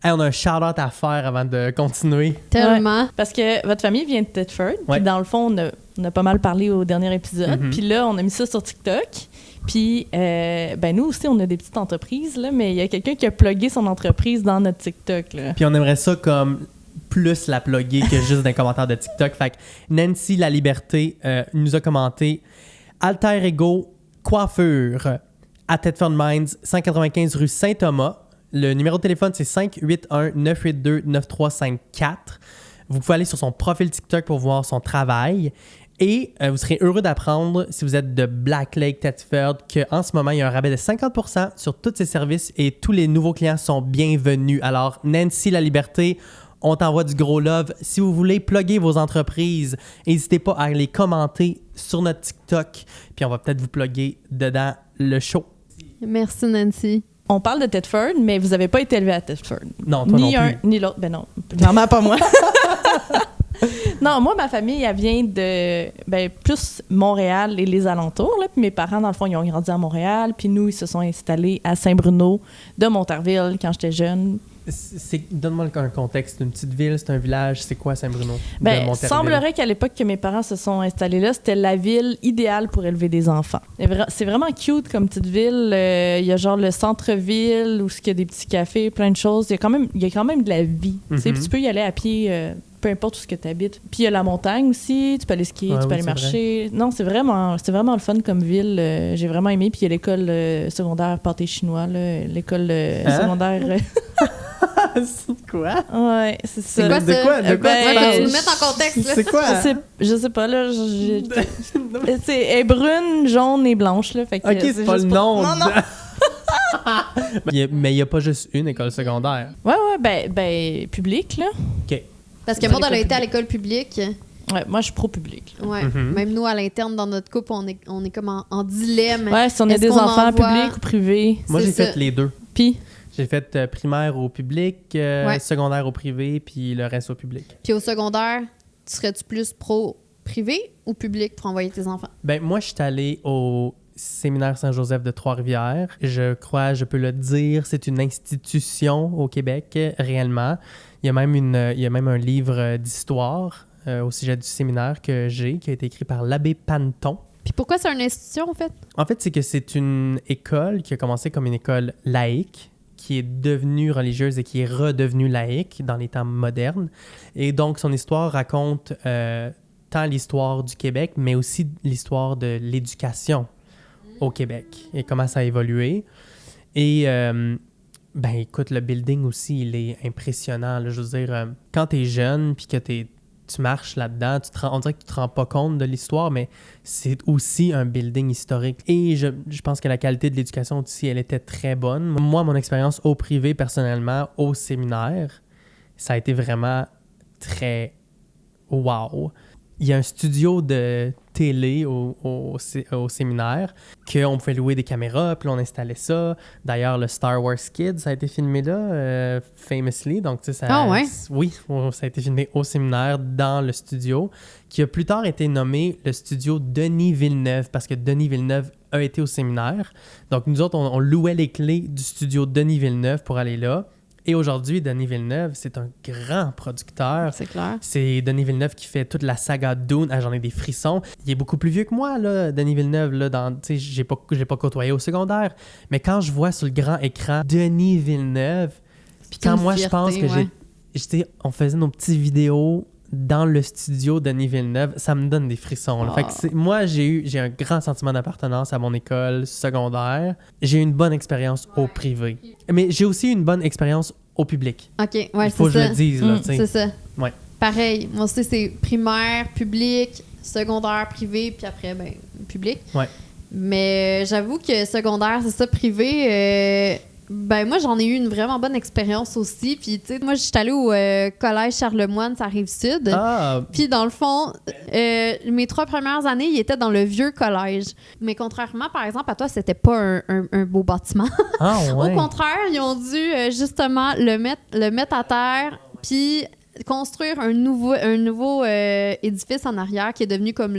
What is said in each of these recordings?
Hey, on a un shout-out à faire avant de continuer. Tellement. Ouais, parce que votre famille vient de Thetford. Ouais. Puis dans le fond, on a pas mal parlé au dernier épisode. Mhm. Puis là, on a mis ça sur TikTok. Puis, nous aussi, on a des petites entreprises, là, mais il y a quelqu'un qui a plugué son entreprise dans notre TikTok. Là. Puis on aimerait ça comme plus la plugger que juste d'un commentaire de TikTok. Fait que Nancy La Liberté nous a commenté Alter Ego Coiffure à Thetford Mines, 195 rue Saint-Thomas. Le numéro de téléphone, c'est 581-982-9354. Vous pouvez aller sur son profil TikTok pour voir son travail. Et vous serez heureux d'apprendre, si vous êtes de Black Lake, Thetford, qu'en ce moment, il y a un rabais de 50% sur tous ses services et tous les nouveaux clients sont bienvenus. Alors, Nancy La Liberté, on t'envoie du gros love. Si vous voulez plugger vos entreprises, n'hésitez pas à les commenter sur notre TikTok. Puis on va peut-être vous plugger dedans le show. Merci, Nancy. On parle de Thetford, mais vous n'avez pas été élevé à Thetford. Non, toi ni non plus. un, ni l'autre. Ben non, clairement pas moi. Non, moi, ma famille, elle vient de plus Montréal et les alentours. Là. Puis mes parents, dans le fond, ils ont grandi à Montréal. Puis nous, ils se sont installés à Saint-Bruno de Montarville quand j'étais jeune. Donne-moi un contexte. C'est une petite ville, c'est un village. C'est quoi Saint-Bruno? Il semblerait qu'à l'époque que mes parents se sont installés là, c'était la ville idéale pour élever des enfants. C'est vraiment cute comme petite ville. Il y a genre le centre-ville où il y a des petits cafés, plein de choses. Il y a quand même de la vie. Tu sais, puis tu peux y aller à pied, peu importe où ce que tu habites. Puis il y a la montagne aussi. Tu peux aller skier, tu peux aller marcher. Vrai. Non, c'est vraiment le fun comme ville. J'ai vraiment aimé. Puis il y a l'école secondaire pâté chinois, là, l'école secondaire... C'est quoi? Ouais, c'est ça. De quoi? Tu me mettre en contexte, là. C'est quoi? Je sais pas, là. Elle est brune, jaune et blanche, là. Fait que OK, c'est pas le nom. Non. Mais il n'y a pas juste une école secondaire. Ouais, publique, là. OK. Parce que moi, elle a été à l'école publique. Ouais, moi, je suis pro-public. Ouais. Même nous, à l'interne, dans notre couple, on est comme en dilemme. Ouais, si on a des enfants publics ou privés. Moi, j'ai fait les deux. Puis? J'ai fait primaire au public, secondaire au privé, puis le reste au public. Puis au secondaire, tu serais-tu plus pro-privé ou public pour envoyer tes enfants? Ben moi, je suis allé au Séminaire Saint-Joseph de Trois-Rivières. Je crois, je peux le dire, c'est une institution au Québec, réellement. Il y a même un livre d'histoire au sujet du séminaire qui a été écrit par l'abbé Panton. Puis pourquoi c'est une institution, en fait? En fait, c'est que c'est une école qui a commencé comme une école laïque, qui est devenue religieuse et qui est redevenue laïque dans les temps modernes. Et donc, son histoire raconte tant l'histoire du Québec, mais aussi l'histoire de l'éducation au Québec et comment ça a évolué. Et, écoute, le building aussi, il est impressionnant. Là, je veux dire, quand tu es jeune puis que tu marches là-dedans, on dirait que tu te rends pas compte de l'histoire, mais c'est aussi un building historique. Et je pense que la qualité de l'éducation aussi, elle était très bonne. Moi, mon expérience au privé, personnellement, au séminaire, ça a été vraiment très wow. Il y a un studio de télé au séminaire qu'on pouvait louer des caméras, puis on installait ça. D'ailleurs, le Star Wars Kids, ça a été filmé là, famously. Donc, tu sais, ça... ouais? Oui, ça a été filmé au séminaire, dans le studio, qui a plus tard été nommé le studio Denis Villeneuve, parce que Denis Villeneuve a été au séminaire. Donc, nous autres, on louait les clés du studio Denis Villeneuve pour aller là. Et aujourd'hui, Denis Villeneuve, c'est un grand producteur. C'est clair. C'est Denis Villeneuve qui fait toute la saga Dune. Ah, j'en ai des frissons. Il est beaucoup plus vieux que moi, là, Denis Villeneuve. Là, j'ai pas côtoyé au secondaire. Mais quand je vois sur le grand écran Denis Villeneuve, puis quand moi, je pense que on faisait nos petites vidéos dans le studio Denis Villeneuve, ça me donne des frissons. Fait que moi, j'ai un grand sentiment d'appartenance à mon école secondaire. J'ai eu une bonne expérience au privé. Mais j'ai aussi eu une bonne expérience au public. OK, ouais, Il faut que je le dise. Là, c'est ça. Ouais. Pareil, moi aussi, c'est primaire, public, secondaire, privé, puis après, public. Ouais. Mais j'avoue que secondaire, c'est ça, privé... moi, j'en ai eu une vraiment bonne expérience aussi. Puis, tu sais, moi, je suis allée au collège Charlemagne, ça Rive-Sud. Puis, dans le fond, mes 3 premières années, ils étaient dans le vieux collège. Mais contrairement, par exemple, à toi, c'était pas un beau bâtiment. Ouais. Au contraire, ils ont dû justement le mettre à terre, puis construire un nouveau édifice en arrière qui est devenu comme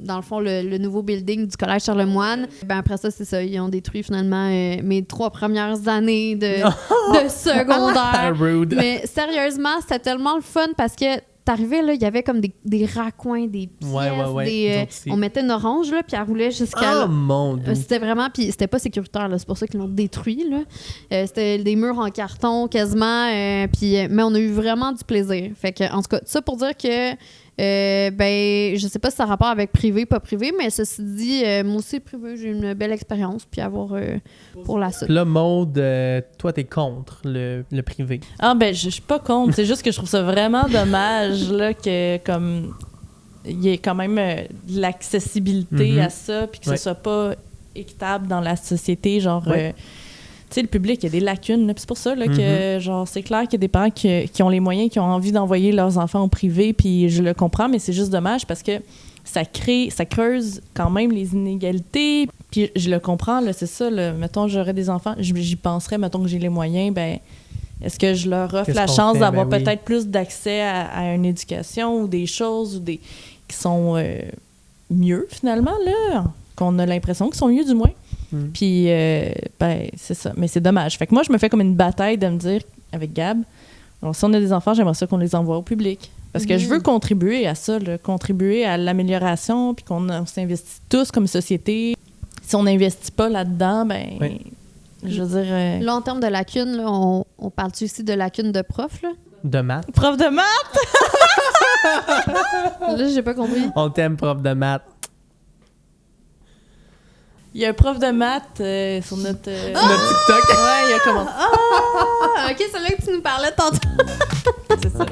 dans le fond, le nouveau building du Collège Charlemagne. Ben après ça, c'est ça. Ils ont détruit finalement mes 3 premières années de secondaire. Rude. Mais sérieusement, c'était tellement le fun parce que t'arrivais, là, il y avait comme des raccoins, des pièces, on mettait une orange, là, puis elle roulait jusqu'à... Oh mon Dieu! C'était vraiment... Puis c'était pas sécuritaire, là, c'est pour ça qu'ils l'ont détruit, là. C'était des murs en carton, quasiment, mais on a eu vraiment du plaisir. Fait que, en tout cas, ça pour dire que... je sais pas si ça a rapport avec privé, pas privé, mais ceci dit, moi aussi, privé, j'ai eu une belle expérience, puis avoir pour la suite. Là, Maude, toi, t'es contre le privé. Ah, ben, je suis pas contre. C'est juste que je trouve ça vraiment dommage, là, que, comme, il y ait quand même de l'accessibilité à ça, puis que ce soit pas équitable dans la société, genre... tu sais, le public, il y a des lacunes. Puis c'est pour ça là, que, genre, c'est clair qu'il y a des parents qui ont les moyens, qui ont envie d'envoyer leurs enfants au privé, puis je le comprends, mais c'est juste dommage parce que ça creuse quand même les inégalités. Puis je le comprends, là, c'est ça. Là, mettons, j'aurais des enfants, j'y penserais, mettons que j'ai les moyens, ben est-ce que je leur offre la chance d'avoir peut-être plus d'accès à une éducation ou des choses qui sont mieux, finalement, là, qu'on a l'impression qu'ils sont mieux, du moins. Puis, c'est ça. Mais c'est dommage. Fait que moi, je me fais comme une bataille de me dire, avec Gab, alors, si on a des enfants, j'aimerais ça qu'on les envoie au public. Parce que je veux contribuer à ça, là, contribuer à l'amélioration, puis qu'on s'investit tous comme société. Si on n'investit pas là-dedans, je veux dire... Là, en termes de lacunes, là, on parle-tu ici de lacunes de prof, là? De maths. Prof de maths? Là, j'ai pas compris. On t'aime, prof de maths. Il y a un prof de maths sur notre TikTok. Ouais, il y a comment. OK, c'est là que tu nous parlais tantôt. C'est ça.